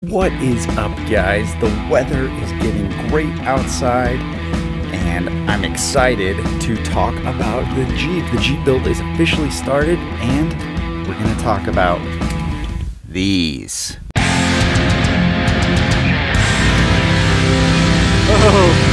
What is up, guys? The weather is getting great outside and I'm excited to talk about the Jeep. The Jeep build is officially started and we're going to talk about these. Oh.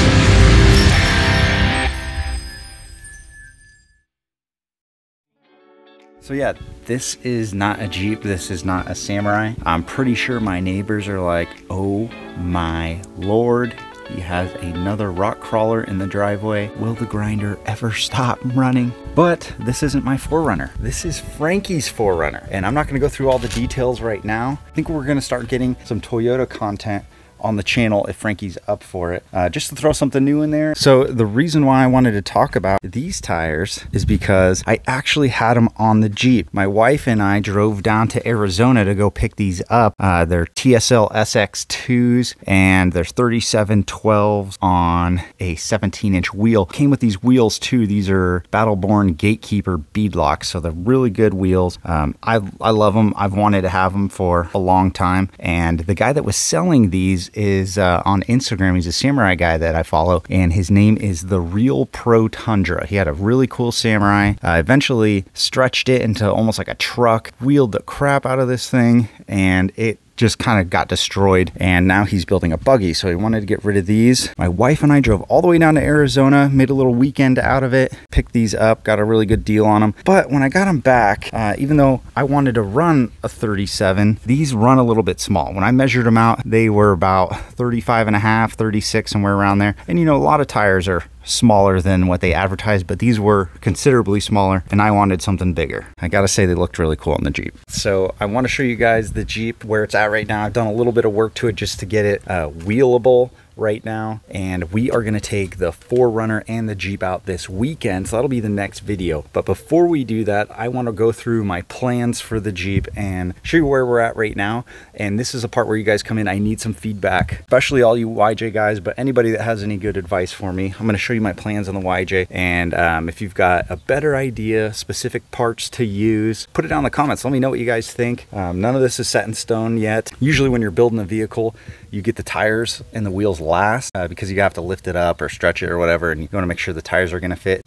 So yeah, this is not a Jeep, this is not a Samurai. I'm pretty sure my neighbors are like, oh my Lord, he has another rock crawler in the driveway. Will the grinder ever stop running? But this isn't my 4Runner. This is Frankie's 4Runner. And I'm not gonna go through all the details right now. I think we're gonna start getting some Toyota content on the channel if Frankie's up for it, just to throw something new in there. So the reason why I wanted to talk about these tires is because I actually had them on the Jeep. My wife and I drove down to Arizona to go pick these up. They're TSL SX2s and they're 3712s on a 17-inch wheel. Came with these wheels too. These are Battleborn Gatekeeper beadlocks, so they're really good wheels. I love them. I've wanted to have them for a long time, and the guy that was selling these is on Instagram. He's a Samurai guy that I follow, and his name is The Real Pro Tundra. He had a really cool Samurai, eventually stretched it into almost like a truck, wheeled the crap out of this thing, and it just kind of got destroyed, and now he's building a buggy, so he wanted to get rid of these. My wife and I drove all the way down to Arizona, made a little weekend out of it, picked these up, got a really good deal on them. But when I got them back, even though I wanted to run a 37, these run a little bit small. When I measured them out, they were about 35 and a half, 36, somewhere around there. And you know, a lot of tires are smaller than what they advertised, but these were considerably smaller and I wanted something bigger. I gotta say, they looked really cool on the Jeep. So I want to show you guys the Jeep where it's at right now. I've done a little bit of work to it just to get it wheelable right now, and we are going to take the 4Runner and the Jeep out this weekend, so that'll be the next video. But before we do that, I want to go through my plans for the Jeep and show you where we're at right now. And this is a part where you guys come in. I need some feedback, especially all you YJ guys, but anybody that has any good advice for me. I'm going to show you my plans on the YJ, and if you've got a better idea, specific parts to use, put it down in the comments. Let me know what you guys think. None of this is set in stone yet. Usually when you're building a vehicle, you get the tires and the wheels last because you have to lift it up or stretch it or whatever, and you want to make sure the tires are going to fit.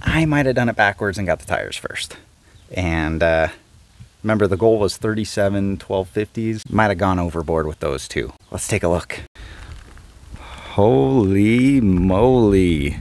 I might have done it backwards and got the tires first. And remember, the goal was 37 1250s. Might have gone overboard with those too. Let's take a look. Holy moly.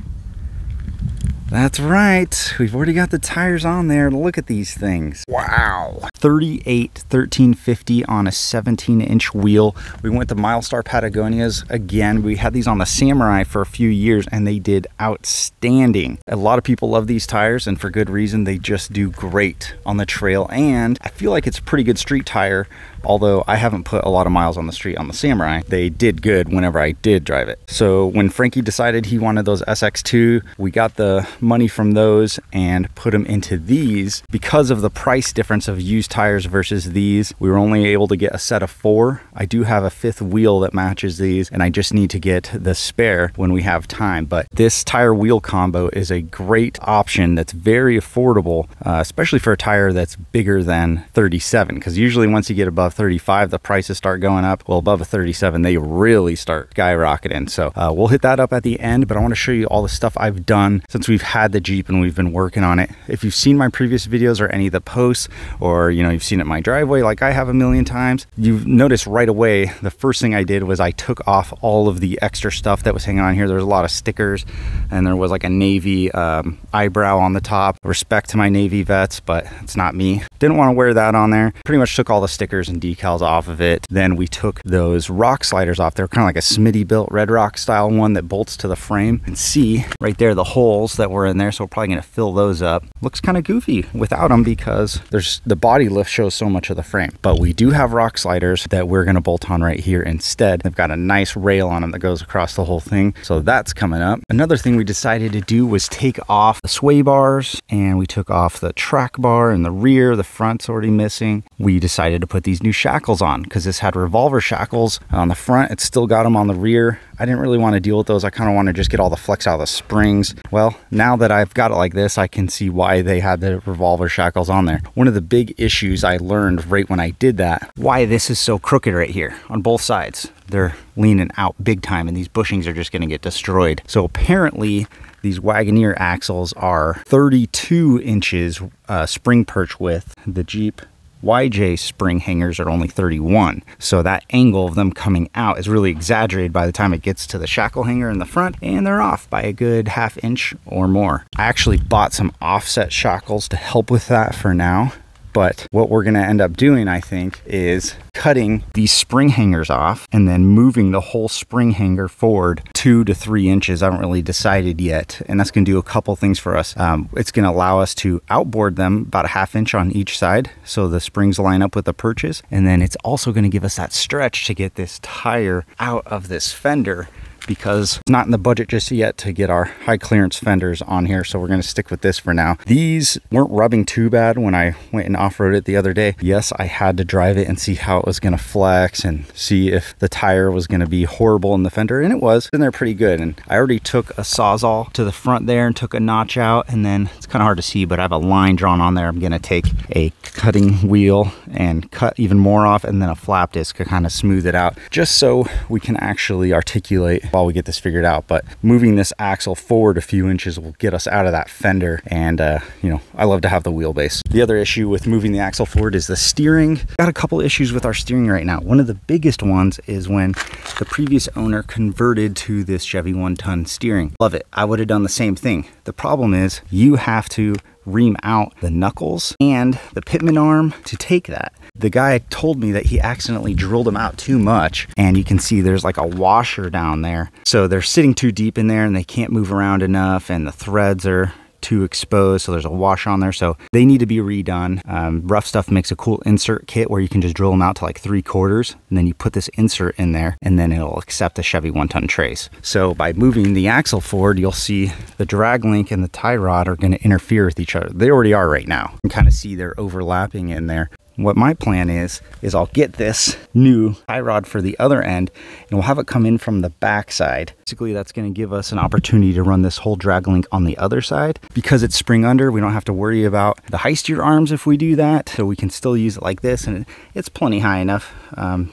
That's right, we've already got the tires on there. Look at these things. Wow. 38 1350 on a 17-inch wheel. We went to Milestar Patagonias again. We had these on the Samurai for a few years and they did outstanding. A lot of people love these tires, and for good reason. They just do great on the trail, and I feel like it's a pretty good street tire. Although I haven't put a lot of miles on the street on the Samurai, they did good whenever I did drive it. So when Frankie decided he wanted those SX2, we got the money from those and put them into these. Because of the price difference of used tires versus these, we were only able to get a set of 4. I do have a 5th wheel that matches these, and I just need to get the spare when we have time. But this tire wheel combo is a great option that's very affordable, especially for a tire that's bigger than 37, because usually once you get above 35, the prices start going up. Well, above a 37, they really start skyrocketing. So we'll hit that up at the end, but I want to show you all the stuff I've done since we've had the Jeep and we've been working on it. If you've seen my previous videos or any of the posts, or you know, you've seen it in my driveway like I have a million times, you've noticed right away the first thing I did was I took off all of the extra stuff that was hanging on here. There was a lot of stickers, and there was like a Navy eyebrow on the top. Respect to my Navy vets, but it's not me. Didn't want to wear that on there. Pretty much took all the stickers and decals off of it. Then we took those rock sliders off. They're kind of like a Smitty built Red Rock style one that bolts to the frame. You can see right there the holes that were in there, so we're probably going to fill those up. Looks kind of goofy without them because there's the body lift shows so much of the frame. But we do have rock sliders that we're going to bolt on right here instead. They've got a nice rail on them that goes across the whole thing, so that's coming up. Another thing we decided to do was take off the sway bars, and we took off the track bar in the rear. The front's already missing. We decided to put these new new shackles on, because this had revolver shackles on the front. It's still got them on the rear. I didn't really want to deal with those. I kind of want to just get all the flex out of the springs. Well, now that I've got it like this, I can see why they had the revolver shackles on there. One of the big issues I learned right when I did that, why this is so crooked right here on both sides. They're leaning out big time, and these bushings are just going to get destroyed. So apparently these Wagoneer axles are 32 inches spring perch width. The Jeep YJ spring hangers are only 31. So that angle of them coming out is really exaggerated by the time it gets to the shackle hanger in the front, and they're off by a good ½ inch or more. I actually bought some offset shackles to help with that for now. But what we're gonna end up doing, I think, is cutting these spring hangers off and then moving the whole spring hanger forward 2 to 3 inches. I haven't really decided yet. And that's gonna do a couple things for us. It's gonna allow us to outboard them about ½ inch on each side, so the springs line up with the perches. And then it's also gonna give us that stretch to get this tire out of this fender, because it's not in the budget just yet to get our high clearance fenders on here. So we're going to stick with this for now. These weren't rubbing too bad when I went and off-roaded it the other day. Yes, I had to drive it and see how it was going to flex and see if the tire was going to be horrible in the fender, and it was, and they're pretty good. And I already took a Sawzall to the front there and took a notch out, and then it's kind of hard to see, but I have a line drawn on there. I'm going to take a cutting wheel and cut even more off, and then a flap disc to kind of smooth it out, just so we can actually articulate while we get this figured out. But moving this axle forward a few inches will get us out of that fender, and you know, I love to have the wheelbase. The other issue with moving the axle forward is the steering. Got a couple issues with our steering right now. One of the biggest ones is when the previous owner converted to this Chevy 1-ton steering. Love it. I would have done the same thing. The problem is you have to ream out the knuckles and the pitman arm to take that. The guy told me that he accidentally drilled them out too much, and you can see there's like a washer down there. So they're sitting too deep in there and they can't move around enough, and the threads are too exposed, so there's a wash on there, so they need to be redone. Rough Stuff makes a cool insert kit where you can just drill them out to like 3/4, and then you put this insert in there, and then it'll accept the Chevy 1-ton trace. So by moving the axle forward, you'll see the drag link and the tie rod are going to interfere with each other. They already are right now. You can kind of see they're overlapping in there. What my plan is I'll get this new tie rod for the other end, and we'll have it come in from the back side. Basically, that's going to give us an opportunity to run this whole drag link on the other side. Because it's spring under, we don't have to worry about the high steer arms if we do that. So we can still use it like this, and it's plenty high enough,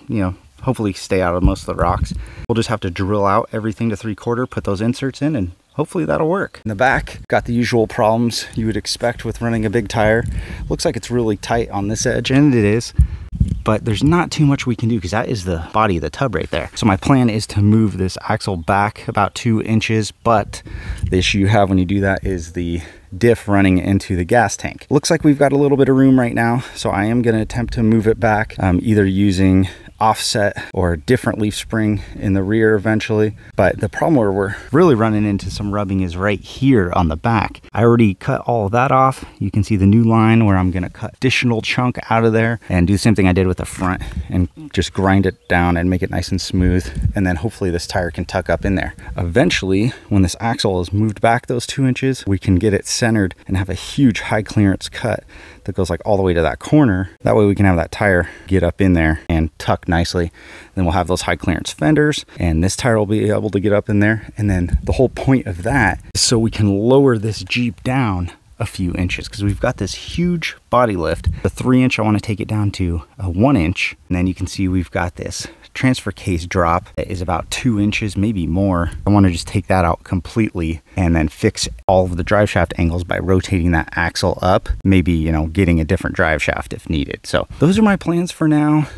you know, hopefully stay out of most of the rocks. We'll just have to drill out everything to 3/4, put those inserts in, and hopefully that'll work. In the back, got the usual problems you would expect with running a big tire. Looks like it's really tight on this edge, and it is, but there's not too much we can do because that is the body of the tub right there. So my plan is to move this axle back about 2 inches, but the issue you have when you do that is the diff running into the gas tank. Looks like we've got a little bit of room right now, so I am going to attempt to move it back, either using offset or a different leaf spring in the rear eventually. But the problem where we're really running into some rubbing is right here on the back. I already cut all of that off. You can see the new line where I'm going to cut additional chunk out of there and do the same thing I did with the front and just grind it down and make it nice and smooth, and then hopefully this tire can tuck up in there. Eventually, when this axle is moved back those 2 inches, we can get it centered and have a huge high clearance cut that goes like all the way to that corner. That way we can have that tire get up in there and tuck nicely. Then we'll have those high clearance fenders, and this tire will be able to get up in there. And then the whole point of that is so we can lower this Jeep down a few inches, because we've got this huge body lift. The 3-inch, I want to take it down to a 1-inch, and then you can see we've got this transfer case drop that is about 2 inches, maybe more. I want to just take that out completely and then fix all of the drive shaft angles by rotating that axle up, maybe, you know, getting a different drive shaft if needed. So those are my plans for now.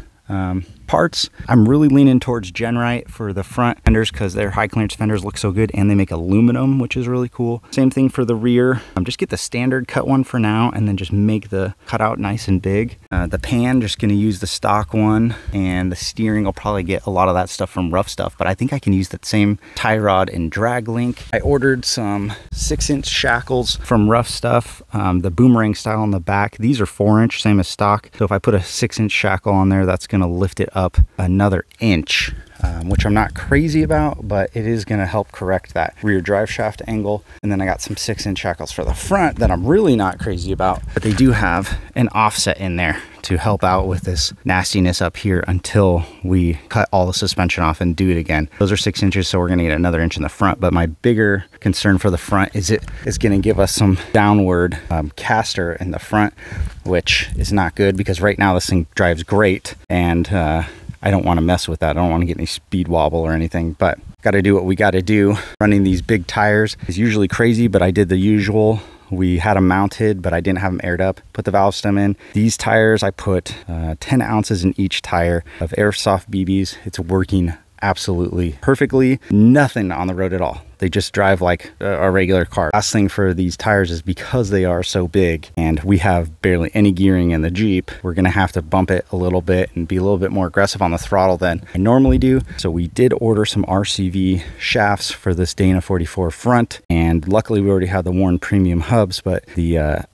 Parts, I'm really leaning towards Genrite for the front fenders because their high clearance fenders look so good, and they make aluminum, which is really cool. Same thing for the rear. Just get the standard cut one for now, and then just make the cutout nice and big. The pan, just going to use the stock one, and the steering, I'll probably get a lot of that stuff from Rough Stuff, but I think I can use that same tie rod and drag link. I ordered some 6-inch shackles from Rough Stuff, the boomerang style on the back. These are 4-inch, same as stock. So if I put a 6-inch shackle on there, that's going to lift it up another inch. which I'm not crazy about, but it is going to help correct that rear drive shaft angle. And then I got some 6-inch shackles for the front that I'm really not crazy about, but they do have an offset in there to help out with this nastiness up here until we cut all the suspension off and do it again. Those are 6 inches, so we're going to get another inch in the front. But my bigger concern for the front is it is going to give us some downward caster in the front, which is not good because right now this thing drives great, and I don't want to mess with that. I don't want to get any speed wobble or anything, but got to do what we got to do. Running these big tires is usually crazy, but I did the usual. We had them mounted, but I didn't have them aired up. Put the valve stem in. These tires, I put 10 ounces in each tire of Airsoft BBs. It's working absolutely perfectly. Nothing on the road at all. They just drive like a regular car. Last thing for these tires is because they are so big and we have barely any gearing in the Jeep, we're gonna have to bump it a little bit and be a little bit more aggressive on the throttle than I normally do. So we did order some RCV shafts for this Dana 44 front, and luckily we already had the Warren premium hubs, but the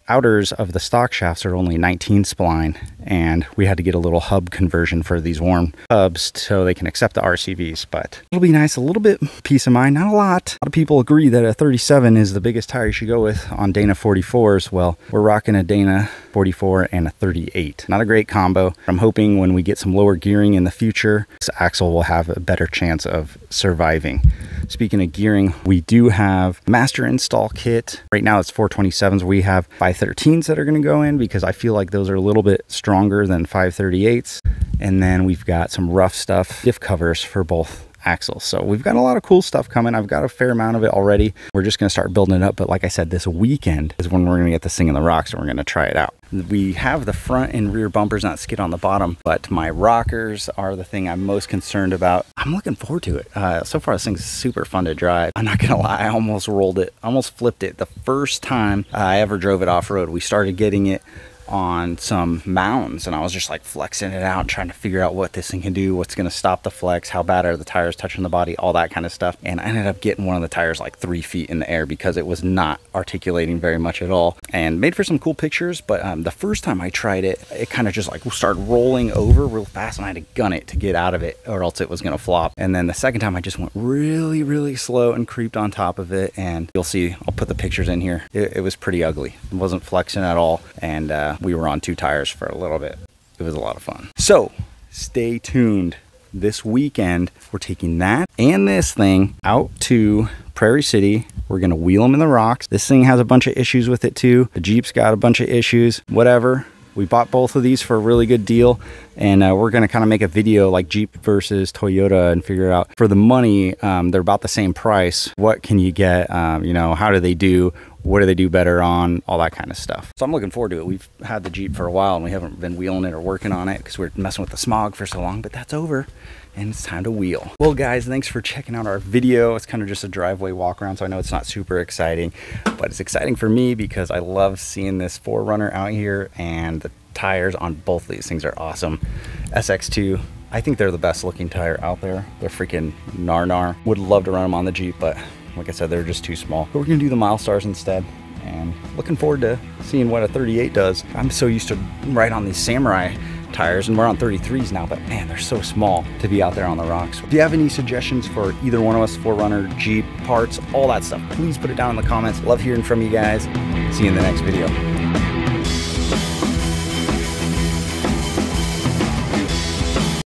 outers of the stock shafts are only 19 spline, and we had to get a little hub conversion for these Warren hubs so they can accept the RCVs. But it'll be nice, a little bit peace of mind, not a lot. A lot of people agree that a 37 is the biggest tire you should go with on Dana 44s. Well, we're rocking a Dana 44 and a 38. Not a great combo. I'm hoping when we get some lower gearing in the future, this axle will have a better chance of surviving. Speaking of gearing, we do have master install kit. Right now it's 427s. We have 513s that are going to go in because I feel like those are a little bit stronger than 538s. And then we've got some rough stuff, diff covers for both axles. So we've got a lot of cool stuff coming. I've got a fair amount of it already. We're just going to start building it up. But like I said, this weekend is when we're going to get this thing in the rocks and we're going to try it out. We have the front and rear bumpers, not skid on the bottom, but my rockers are the thing I'm most concerned about. I'm looking forward to it. So far, this thing's super fun to drive. I'm not gonna lie, I almost rolled it, almost flipped it the first time I ever drove it off-road. We started getting it on some mounds and I was just like flexing it out, trying to figure out what this thing can do, what's going to stop the flex, how bad are the tires touching the body, all that kind of stuff. And I ended up getting one of the tires like 3 feet in the air because it was not articulating very much at all, and made for some cool pictures. But the first time I tried it, it kind of just like started rolling over real fast and I had to gun it to get out of it or else it was going to flop. And then the second time I just went really slow and creeped on top of it, and you'll see, I'll put the pictures in here. It was pretty ugly. It wasn't flexing at all, and we were on 2 tires for a little bit. It was a lot of fun. So stay tuned. This weekend, we're taking that and this thing out to Prairie City. We're gonna wheel them in the rocks. This thing has a bunch of issues with it too. The Jeep's got a bunch of issues, whatever. We bought both of these for a really good deal, and we're gonna kind of make a video like Jeep versus Toyota and figure out for the money, they're about the same price. What can you get? You know, how do they do? What do they do better on? All that kind of stuff. So I'm looking forward to it. We've had the Jeep for a while and we haven't been wheeling it or working on it because we're messing with the smog for so long, but that's over and it's time to wheel. Well guys, thanks for checking out our video. It's kind of just a driveway walk around, so I know it's not super exciting, but it's exciting for me because I love seeing this 4Runner out here, and the tires on both of these things are awesome. SX2, I think they're the best looking tire out there. They're freaking gnar. Would love to run them on the Jeep, but like I said, they're just too small. But we're gonna do the Milestars instead, and looking forward to seeing what a 38 does. I'm so used to ride on these Samurai tires, and we're on 33s now, but man, they're so small to be out there on the rocks. If you have any suggestions for either one of us, 4Runner, Jeep, parts, all that stuff, please put it down in the comments. Love hearing from you guys. See you in the next video.